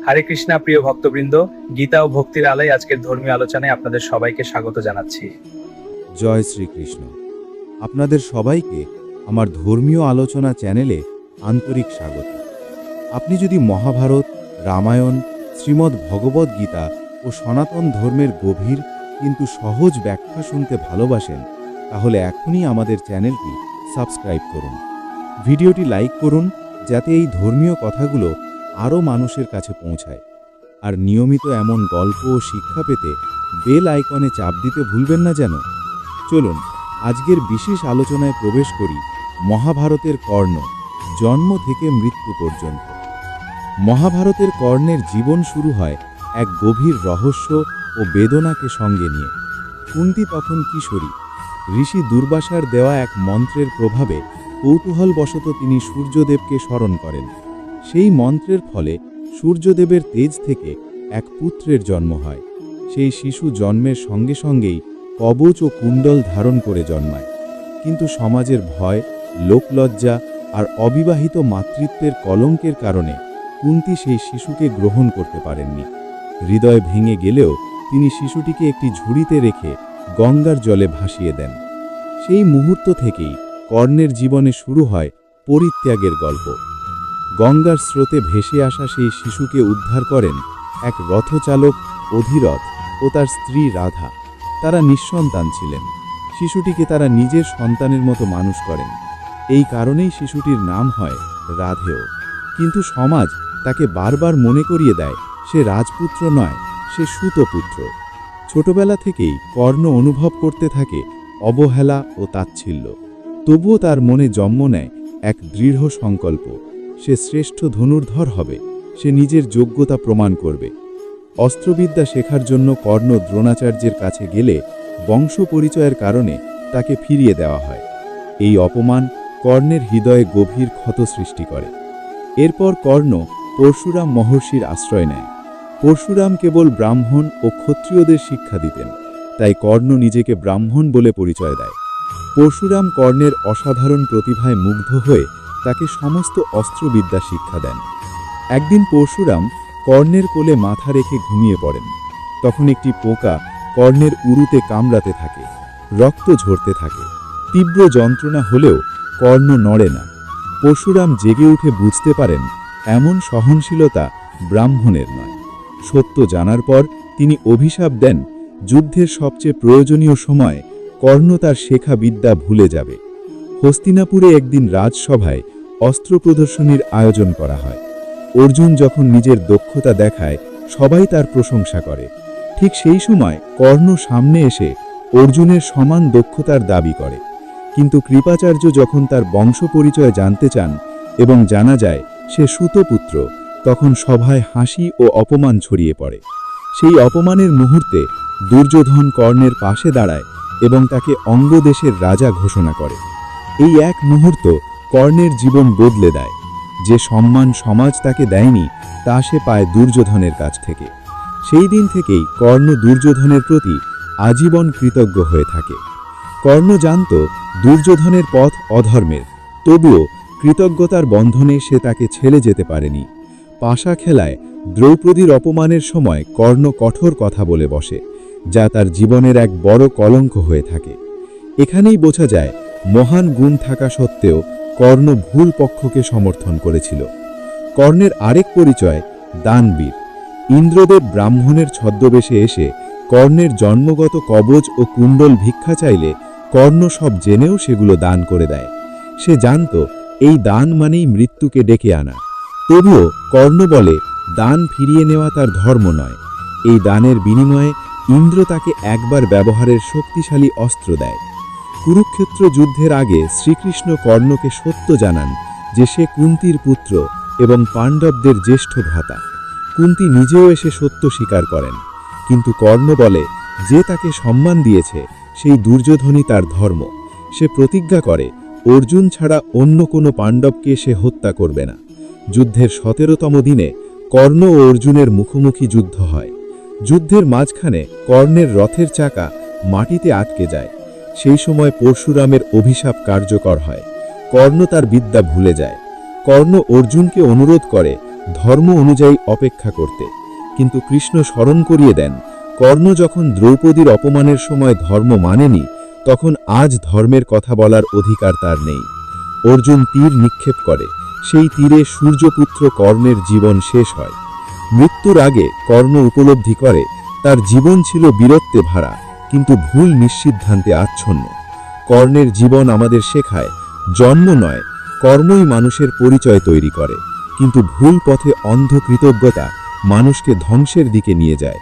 হরে কৃষ্ণা প্রিয় ভক্তবৃন্দ, গীতা ও ভক্তির আলোয় আজকের ধর্মীয় আলোচনায় আপনাদের সবাইকে স্বাগত জানাচ্ছি। জয় শ্রীকৃষ্ণ। আপনাদের সবাইকে আমার ধর্মীয় আলোচনা চ্যানেলে আন্তরিক স্বাগত। আপনি যদি মহাভারত, রামায়ণ, শ্রীমদ্ ভগবদ্ গীতা ও সনাতন ধর্মের গভীর কিন্তু সহজ ব্যাখ্যা শুনতে ভালোবাসেন, তাহলে এখনই আমাদের চ্যানেলটি সাবস্ক্রাইব করুন, ভিডিওটি লাইক করুন, যাতে এই ধর্মীয় কথাগুলো আরও মানুষের কাছে পৌঁছায়। আর নিয়মিত এমন গল্প ও শিক্ষা পেতে বেল আইকনে চাপ দিতে ভুলবেন না যেন। চলুন আজকের বিশেষ আলোচনায় প্রবেশ করি। মহাভারতের কর্ণ, জন্ম থেকে মৃত্যু পর্যন্ত। মহাভারতের কর্ণের জীবন শুরু হয় এক গভীর রহস্য ও বেদনাকে সঙ্গে নিয়ে। কুন্তী তখন কিশোরী। ঋষি দুর্বাসার দেওয়া এক মন্ত্রের প্রভাবে কৌতূহলবশত তিনি সূর্যদেবকে স্মরণ করেন। সেই মন্ত্রের ফলে সূর্যদেবের তেজ থেকে এক পুত্রের জন্ম হয়। সেই শিশু জন্মের সঙ্গে সঙ্গেই কবচ ও কুণ্ডল ধারণ করে জন্মায়। কিন্তু সমাজের ভয়, লোকলজ্জা আর অবিবাহিত মাতৃত্বের কলঙ্কের কারণে কুন্তী সেই শিশুকে গ্রহণ করতে পারেননি। হৃদয় ভেঙে গেলেও তিনি শিশুটিকে একটি ঝুড়িতে রেখে গঙ্গার জলে ভাসিয়ে দেন। সেই মুহূর্ত থেকেই কর্ণের জীবনে শুরু হয় পরিত্যাগের গল্প। গঙ্গার স্রোতে ভেসে আসা সেই শিশুকে উদ্ধার করেন এক রথচালক অধিরথ ও তার স্ত্রী রাধা। তারা নিঃসন্তান ছিলেন। শিশুটিকে তারা নিজের সন্তানের মতো মানুষ করেন। এই কারণেই শিশুটির নাম হয় রাধেয়। কিন্তু সমাজ তাকে বারবার মনে করিয়ে দেয় সে রাজপুত্র নয়, সে সুতপুত্র। ছোটবেলা থেকেই কর্ণ অনুভব করতে থাকে অবহেলা ও তাচ্ছিল্য। তবুও তার মনে জন্ম নেয় এক দৃঢ় সংকল্প। সে শ্রেষ্ঠ ধনুর্ধর হবে, সে নিজের যোগ্যতা প্রমাণ করবে। অস্ত্রবিদ্যা শেখার জন্য কর্ণ দ্রোণাচার্যের কাছে গেলে বংশ পরিচয়ের কারণে তাকে ফিরিয়ে দেওয়া হয়। এই অপমান কর্ণের হৃদয়ে গভীর ক্ষত সৃষ্টি করে। এরপর কর্ণ পরশুরাম মহর্ষির আশ্রয় নেয়। পরশুরাম কেবল ব্রাহ্মণ ও ক্ষত্রিয়দের শিক্ষা দিতেন, তাই কর্ণ নিজেকে ব্রাহ্মণ বলে পরিচয় দেয়। পরশুরাম কর্ণের অসাধারণ প্রতিভায় মুগ্ধ হয়ে তাকে সমস্ত অস্ত্রবিদ্যা শিক্ষা দেন। একদিন পরশুরাম কর্ণের কোলে মাথা রেখে ঘুমিয়ে পড়েন। তখন একটি পোকা কর্ণের উরুতে কামড়াতে থাকে। রক্ত ঝরতে থাকে। তীব্র যন্ত্রণা হলেও কর্ণ নড়ে না। পরশুরাম জেগে উঠে বুঝতে পারেন এমন সহনশীলতা ব্রাহ্মণের নয়। সত্য জানার পর তিনি অভিশাপ দেন, যুদ্ধের সবচেয়ে প্রয়োজনীয় সময় কর্ণ তার শেখা বিদ্যা ভুলে যাবে। হস্তিনাপুরে একদিন রাজসভায় অস্ত্র প্রদর্শনীর আয়োজন করা হয়। অর্জুন যখন নিজের দক্ষতা দেখায়, সবাই তার প্রশংসা করে। ঠিক সেই সময় কর্ণ সামনে এসে অর্জুনের সমান দক্ষতার দাবি করে। কিন্তু কৃপাচার্য যখন তার বংশ পরিচয় জানতে চান এবং জানা যায় সে সুতপুত্র, তখন সভায় হাসি ও অপমান ছড়িয়ে পড়ে। সেই অপমানের মুহূর্তে দুর্যোধন কর্ণের পাশে দাঁড়ায় এবং তাকে অঙ্গদেশের রাজা ঘোষণা করে। এই এক মুহূর্ত কর্ণের জীবন বদলে দেয়। যে সম্মান সমাজ তাকে দেয়নি, তা সে পায় দুর্যোধনের কাছ থেকে। সেই দিন থেকেই কর্ণ দুর্যোধনের প্রতি আজীবন কৃতজ্ঞ হয়ে থাকে। কর্ণ জানত দুর্যোধনের পথ অধর্মের, তবুও কৃতজ্ঞতার বন্ধনে সে তাকে ছেড়ে যেতে পারেনি। পাশা খেলায় দ্রৌপদীর অপমানের সময় কর্ণ কঠোর কথা বলে বসে, যা তার জীবনের এক বড় কলঙ্ক হয়ে থাকে। এখানেই বোঝা যায় মহান গুণ থাকা সত্ত্বেও কর্ণ ভুল পক্ষকে সমর্থন করেছিল। কর্ণের আরেক পরিচয় দানবীর। ইন্দ্রদেব ব্রাহ্মণের ছদ্মবেশে এসে কর্ণের জন্মগত কবচ ও কুণ্ডল ভিক্ষা চাইলে কর্ণ সব জেনেও সেগুলো দান করে দেয়। সে জানত এই দান মানেই মৃত্যুকে ডেকে আনা। তবুও কর্ণ বলে দান ফিরিয়ে নেওয়া তার ধর্ম নয়। এই দানের বিনিময়ে ইন্দ্র তাকে একবার ব্যবহারের শক্তিশালী অস্ত্র দেয়। কুরুক্ষেত্র যুদ্ধের আগে শ্রীকৃষ্ণ কর্ণকে সত্য জানান যে সে কুন্তীর পুত্র এবং পাণ্ডবদের জ্যেষ্ঠ ভ্রাতা। কুন্তী নিজেও এসে সত্য স্বীকার করেন, কিন্তু কর্ণ বলে যে তাকে সম্মান দিয়েছে সেই দুর্যোধনই তার ধর্ম। সে প্রতিজ্ঞা করে অর্জুন ছাড়া অন্য কোনো পাণ্ডবকে সে হত্যা করবে না। যুদ্ধের 17তম দিনে কর্ণ ও অর্জুনের মুখোমুখি যুদ্ধ হয়। যুদ্ধের মাঝখানে কর্ণের রথের চাকা মাটিতে আটকে যায়। সেই সময় পরশুরামের অভিশাপ কার্যকর হয়। কর্ণ তার বিদ্যা ভুলে যায়। কর্ণ অর্জুনকে অনুরোধ করে ধর্ম অনুযায়ী অপেক্ষা করতে। কিন্তু কৃষ্ণ স্মরণ করিয়ে দেন, কর্ণ যখন দ্রৌপদীর অপমানের সময় ধর্ম মানেনি, তখন আজ ধর্মের কথা বলার অধিকার তার নেই। অর্জুন তীর নিক্ষেপ করে, সেই তীরে সূর্যপুত্র কর্ণের জীবন শেষ হয়। মৃত্যুর আগে কর্ণ উপলব্ধি করে তার জীবন ছিল বীরত্বে ভরা, কিন্তু ভুল নিঃসিদ্ধান্তে আচ্ছন্ন। কর্ণের জীবন আমাদের শেখায়, জন্ম নয়, কর্মই মানুষের পরিচয় তৈরি করে, কিন্তু ভুল পথে অন্ধ কৃতজ্ঞতা মানুষকে ধ্বংসের দিকে নিয়ে যায়।